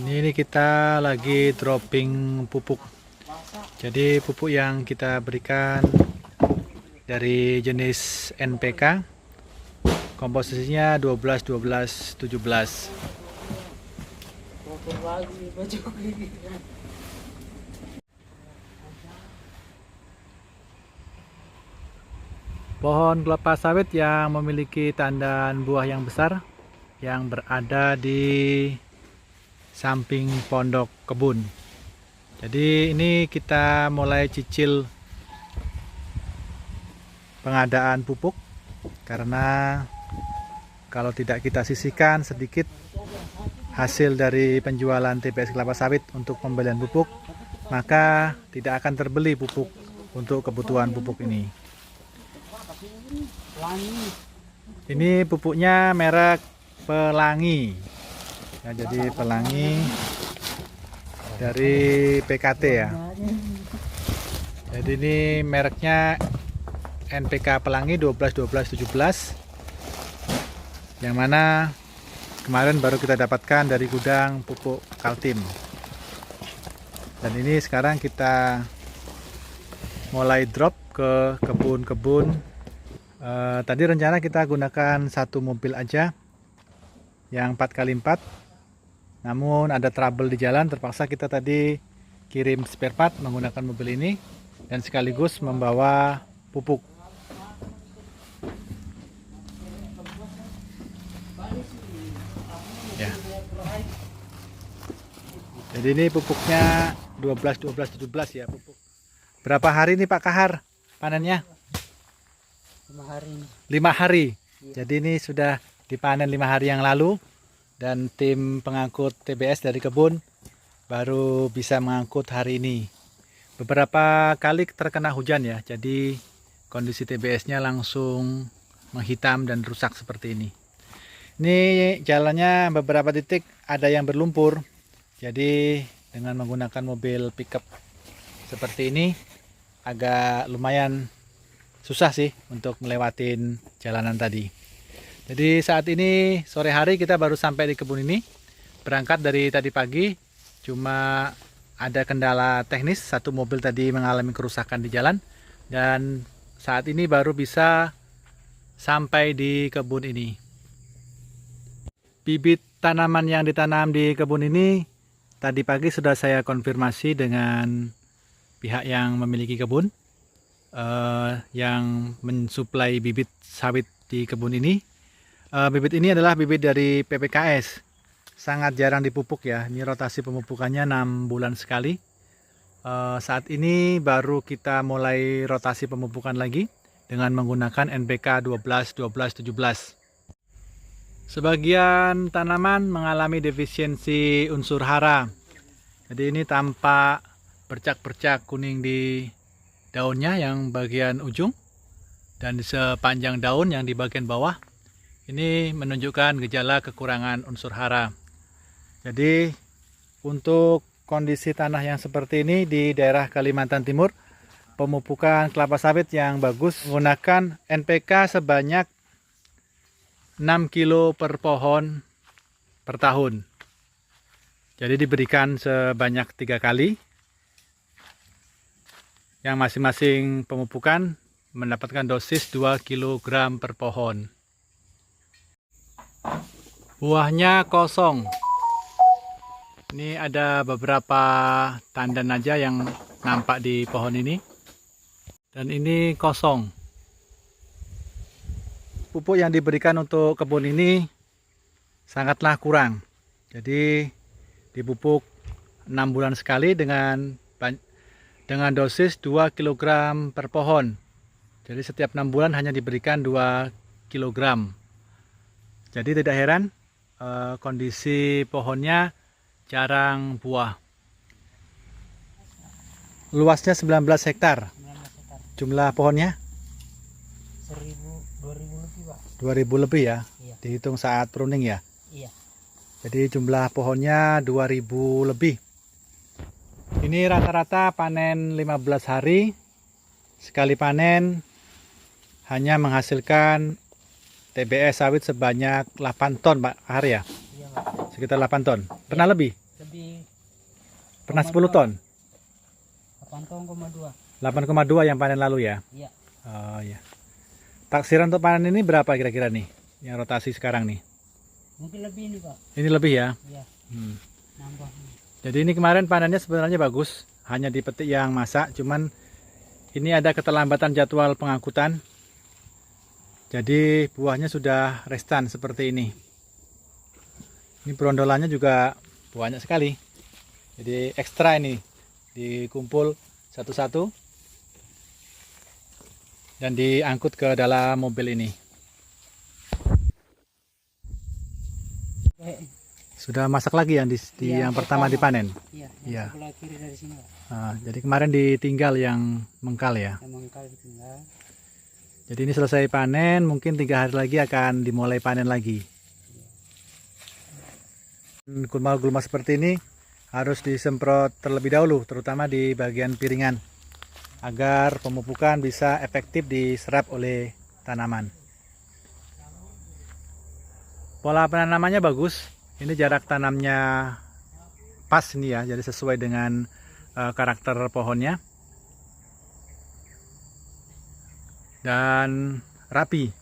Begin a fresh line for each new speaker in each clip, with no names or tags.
Ini kita lagi dropping pupuk. Jadi pupuk yang kita berikan dari jenis NPK. Komposisinya 12 12 17. Pohon kelapa sawit yang memiliki tandan buah yang besar yang berada di samping pondok kebun. Jadi ini kita mulai cicil pengadaan pupuk karena kalau tidak kita sisihkan sedikit hasil dari penjualan TBS kelapa sawit untuk pembelian pupuk, maka tidak akan terbeli pupuk untuk kebutuhan pupuk ini. Ini pupuknya merek Pelangi. Ya, jadi Pelangi dari PKT ya. Jadi ini mereknya NPK Pelangi 12 12 17. Yang mana kemarin baru kita dapatkan dari gudang pupuk Kaltim. Dan ini sekarang kita mulai drop ke kebun-kebun. Tadi rencana kita gunakan satu mobil aja yang 4x4, namun ada trouble di jalan, terpaksa kita tadi kirim spare part menggunakan mobil ini dan sekaligus membawa pupuk. Ya. Jadi ini pupuknya 12 12 17 ya pupuk. Berapa hari nih Pak Kahar panennya?
5 hari.
5 hari. Jadi ini sudah dipanen 5 hari yang lalu dan tim pengangkut TBS dari kebun baru bisa mengangkut hari ini. Beberapa kali terkena hujan ya, jadi kondisi TBS-nya langsung menghitam dan rusak seperti ini. Ini jalannya beberapa titik ada yang berlumpur, jadi dengan menggunakan mobil pickup seperti ini agak lumayan susah sih untuk melewatin jalanan tadi. Jadi saat ini sore hari kita baru sampai di kebun ini. Berangkat dari tadi pagi, cuma ada kendala teknis, satu mobil tadi mengalami kerusakan di jalan. Dan saat ini baru bisa sampai di kebun ini. Bibit tanaman yang ditanam di kebun ini tadi pagi sudah saya konfirmasi dengan pihak yang memiliki kebun. Yang mensuplai bibit sawit di kebun ini. Bibit ini adalah bibit dari PPKS. Sangat jarang dipupuk ya. Ini rotasi pemupukannya 6 bulan sekali. Saat ini baru kita mulai rotasi pemupukan lagi dengan menggunakan NPK 12 12 17. Sebagian tanaman mengalami defisiensi unsur hara. Jadi ini tampak bercak-bercak kuning di daunnya yang bagian ujung dan di sepanjang daun yang di bagian bawah ini menunjukkan gejala kekurangan unsur hara. Jadi untuk kondisi tanah yang seperti ini di daerah Kalimantan Timur, pemupukan kelapa sawit yang bagus menggunakan NPK sebanyak 6 kilo per pohon per tahun. Jadi diberikan sebanyak 3 kali. Yang masing-masing pemupukan mendapatkan dosis 2 kg per pohon. Buahnya kosong. Ini ada beberapa tandan aja yang nampak di pohon ini. Dan ini kosong. Pupuk yang diberikan untuk kebun ini sangatlah kurang. Jadi dipupuk 6 bulan sekali dengan dosis 2 kg per pohon. Jadi setiap 6 bulan hanya diberikan 2 kg. Jadi tidak heran kondisi pohonnya jarang buah. Luasnya 19 hektar.
19 hektar.
Jumlah pohonnya
2000 lebih, Pak.
2000 lebih ya.
Iya.
Dihitung saat pruning ya.
Iya.
Jadi jumlah pohonnya 2000 lebih. Ini rata-rata panen 15 hari. Sekali panen hanya menghasilkan TBS sawit sebanyak 8 ton Pak hari ya?
Iya, Pak.
Sekitar 8 ton. Pernah lebih?
Lebih. lebih
Pernah 10 ton?
8,2.
8,2 yang panen lalu ya?
Iya.
Oh ya. Taksiran untuk panen ini berapa kira-kira nih? Yang rotasi sekarang nih?
Mungkin lebih ini Pak.
Ini lebih ya?
Iya. Nambah.
Jadi ini kemarin panennya sebenarnya bagus. Hanya dipetik yang masak. Cuman ini ada keterlambatan jadwal pengangkutan. Jadi buahnya sudah restan seperti ini. Ini brondolannya juga banyak sekali. Jadi ekstra ini dikumpul satu-satu dan diangkut ke dalam mobil ini. Sudah masak lagi yang yang pertama dipanen.
Iya.
Iya.
Sebelah kiri dari sini Pak.
Jadi kemarin ditinggal yang mengkal ya.
Yang mengkal ditinggal.
Jadi ini selesai panen, mungkin 3 hari lagi akan dimulai panen lagi. Gulma-gulma seperti ini harus disemprot terlebih dahulu, terutama di bagian piringan, agar pemupukan bisa efektif diserap oleh tanaman. Pola penanamannya bagus. Ini jarak tanamnya pas ini ya, jadi sesuai dengan karakter pohonnya. Dan rapi.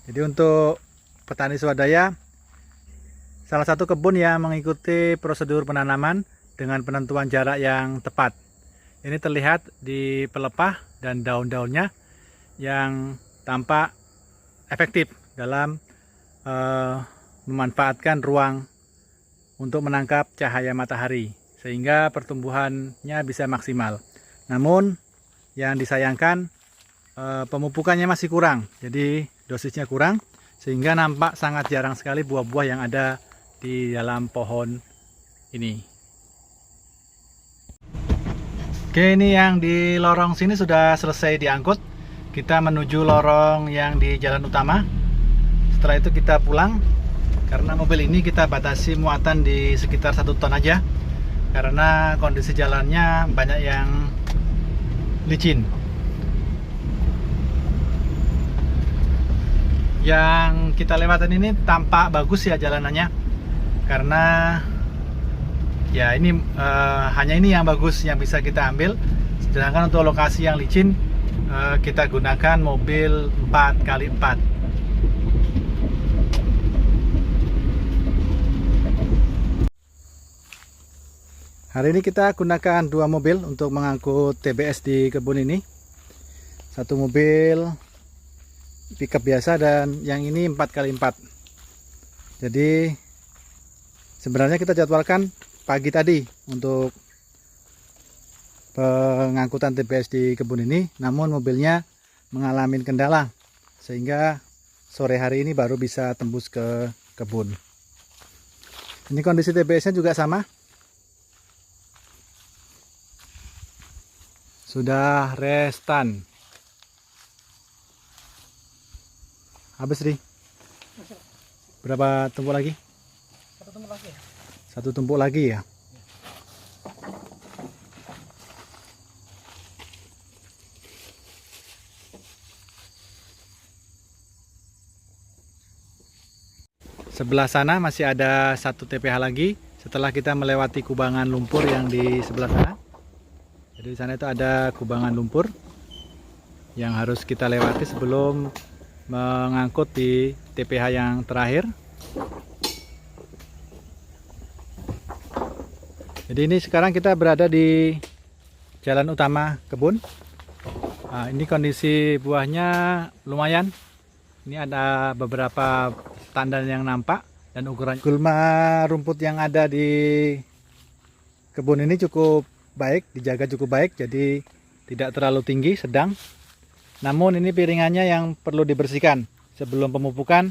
Jadi untuk petani swadaya, salah satu kebun yang mengikuti prosedur penanaman dengan penentuan jarak yang tepat. Ini terlihat di pelepah dan daun-daunnya yang tampak efektif dalam memanfaatkan ruang untuk menangkap cahaya matahari, sehingga pertumbuhannya bisa maksimal. Namun yang disayangkan, pemupukannya masih kurang, jadi dosisnya kurang, sehingga nampak sangat jarang sekali buah-buah yang ada di dalam pohon ini. Oke, ini yang di lorong sini sudah selesai diangkut. Kita menuju lorong yang di jalan utama. Setelah itu kita pulang, karena mobil ini kita batasi muatan di sekitar 1 ton aja, karena kondisi jalannya banyak yang licin. Yang kita lewatin ini tampak bagus ya jalanannya, karena ya ini hanya ini yang bagus yang bisa kita ambil. Sedangkan untuk lokasi yang licin kita gunakan mobil 4x4. Hari ini kita gunakan 2 mobil untuk mengangkut TBS di kebun ini. Satu mobil pickup biasa dan yang ini 4x4. Jadi sebenarnya kita jadwalkan pagi tadi untuk pengangkutan TBS di kebun ini, namun mobilnya mengalami kendala sehingga sore hari ini baru bisa tembus ke kebun. Ini kondisi TBS-nya juga sama. Sudah restan. Habis nih. Berapa tumpuk lagi?
1 tumpuk lagi.
1 tumpuk lagi ya. Sebelah sana masih ada 1 TPH lagi setelah kita melewati kubangan lumpur yang di sebelah sana. Jadi di sana itu ada kubangan lumpur yang harus kita lewati sebelum mengangkut di TPH yang terakhir. Jadi ini sekarang kita berada di jalan utama kebun. Nah, ini kondisi buahnya lumayan. Ini ada beberapa tandan yang nampak dan ukuran gulma rumput yang ada di kebun ini cukup baik, dijaga cukup baik, jadi tidak terlalu tinggi, sedang. Namun ini piringannya yang perlu dibersihkan sebelum pemupukan.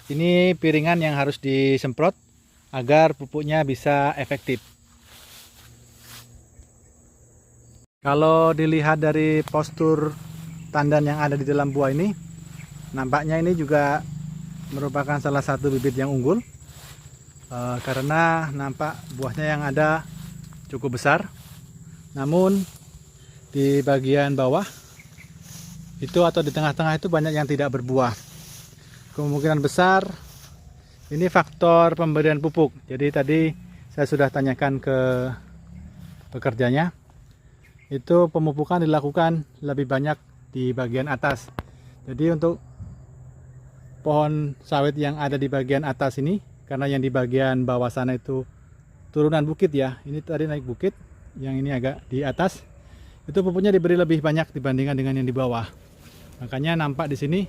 Ini piringan yang harus disemprot agar pupuknya bisa efektif. Kalau dilihat dari postur tandan yang ada di dalam buah ini, nampaknya ini juga merupakan salah satu bibit yang unggul, karena nampak buahnya yang ada cukup besar. Namun di bagian bawah itu atau di tengah-tengah itu banyak yang tidak berbuah. Kemungkinan besar ini faktor pemberian pupuk. Jadi tadi saya sudah tanyakan ke pekerjanya, itu pemupukan dilakukan lebih banyak di bagian atas. Jadi untuk pohon sawit yang ada di bagian atas ini, karena yang di bagian bawah sana itu turunan bukit ya, ini tadi naik bukit, yang ini agak di atas, itu pupuknya diberi lebih banyak dibandingkan dengan yang di bawah. Makanya nampak di sini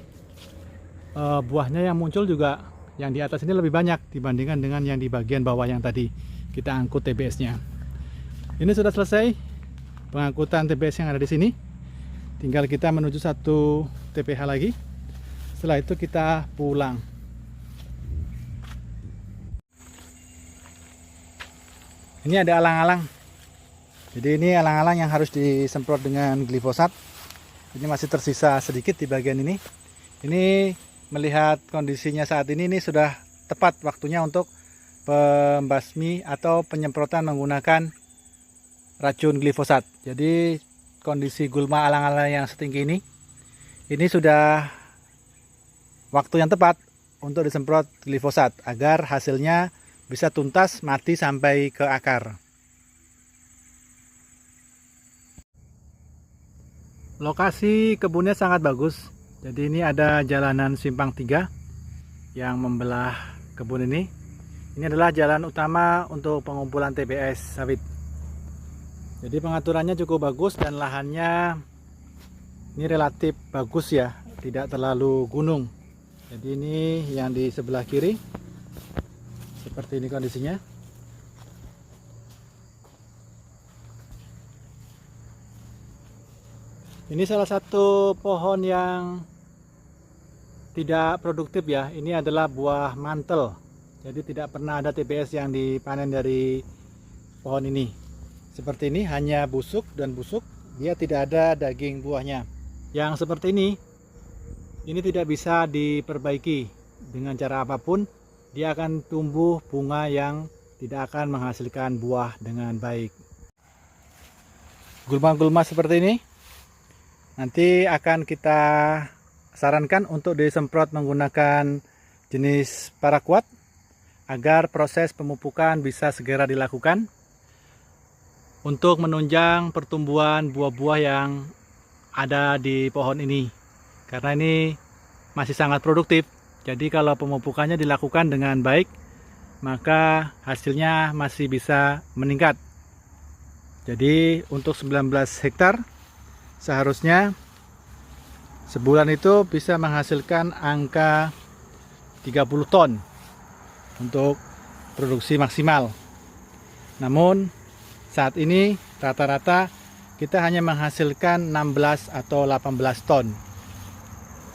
buahnya yang muncul juga yang di atas ini lebih banyak dibandingkan dengan yang di bagian bawah yang tadi kita angkut TBS-nya. Ini sudah selesai pengangkutan TBS yang ada di sini. Tinggal kita menuju satu TPH lagi. Setelah itu kita pulang. Ini ada alang-alang. Jadi ini alang-alang yang harus disemprot dengan glifosat. Ini masih tersisa sedikit di bagian ini. Ini melihat kondisinya saat ini sudah tepat waktunya untuk pembasmi atau penyemprotan menggunakan racun glifosat. Jadi kondisi gulma alang-alang yang setinggi ini sudah waktu yang tepat untuk disemprot glifosat agar hasilnya bisa tuntas mati sampai ke akar. Lokasi kebunnya sangat bagus. Jadi ini ada jalanan simpang 3 yang membelah kebun ini. Ini adalah jalan utama untuk pengumpulan TBS sawit. Jadi pengaturannya cukup bagus dan lahannya ini relatif bagus ya, tidak terlalu gunung. Jadi ini yang di sebelah kiri. Seperti ini kondisinya. Ini salah satu pohon yang tidak produktif ya. Ini adalah buah mantel. Jadi tidak pernah ada TBS yang dipanen dari pohon ini. Seperti ini hanya busuk dan busuk. Dia tidak ada daging buahnya. Yang seperti ini tidak bisa diperbaiki dengan cara apapun. Dia akan tumbuh bunga yang tidak akan menghasilkan buah dengan baik. Gulma-gulma seperti ini nanti akan kita sarankan untuk disemprot menggunakan jenis paraquat agar proses pemupukan bisa segera dilakukan untuk menunjang pertumbuhan buah-buah yang ada di pohon ini. Karena ini masih sangat produktif. Jadi kalau pemupukannya dilakukan dengan baik, maka hasilnya masih bisa meningkat. Jadi untuk 19 hektar seharusnya sebulan itu bisa menghasilkan angka 30 ton untuk produksi maksimal. Namun saat ini rata-rata kita hanya menghasilkan 16 atau 18 ton.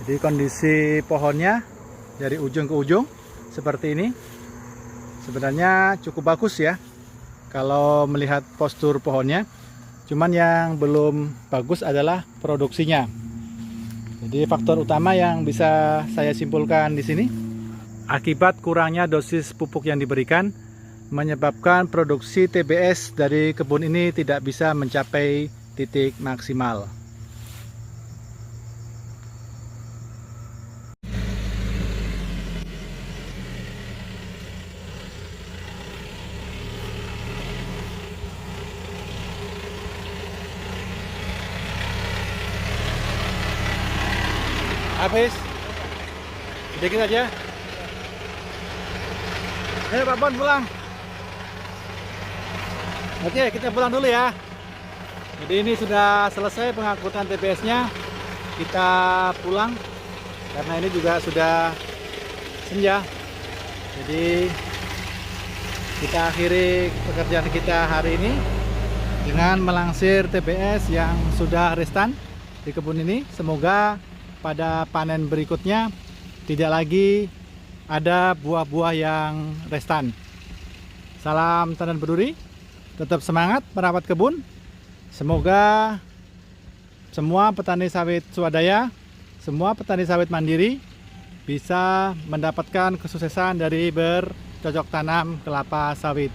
Jadi kondisi pohonnya dari ujung ke ujung seperti ini sebenarnya cukup bagus ya kalau melihat postur pohonnya. Cuman yang belum bagus adalah produksinya. Jadi faktor utama yang bisa saya simpulkan di sini, akibat kurangnya dosis pupuk yang diberikan menyebabkan produksi TBS dari kebun ini tidak bisa mencapai titik maksimal. Habis sedikit saja. Ayo Pak Bon pulang. Oke, kita pulang dulu ya. Jadi ini sudah selesai pengangkutan TBS-nya. Kita pulang karena ini juga sudah senja. Jadi kita akhiri pekerjaan kita hari ini dengan melangsir TBS yang sudah restan di kebun ini. Semoga pada panen berikutnya tidak lagi ada buah-buah yang restan. Salam tanam berduri, tetap semangat merawat kebun. Semoga semua petani sawit swadaya, semua petani sawit mandiri bisa mendapatkan kesuksesan dari bercocok tanam kelapa sawit.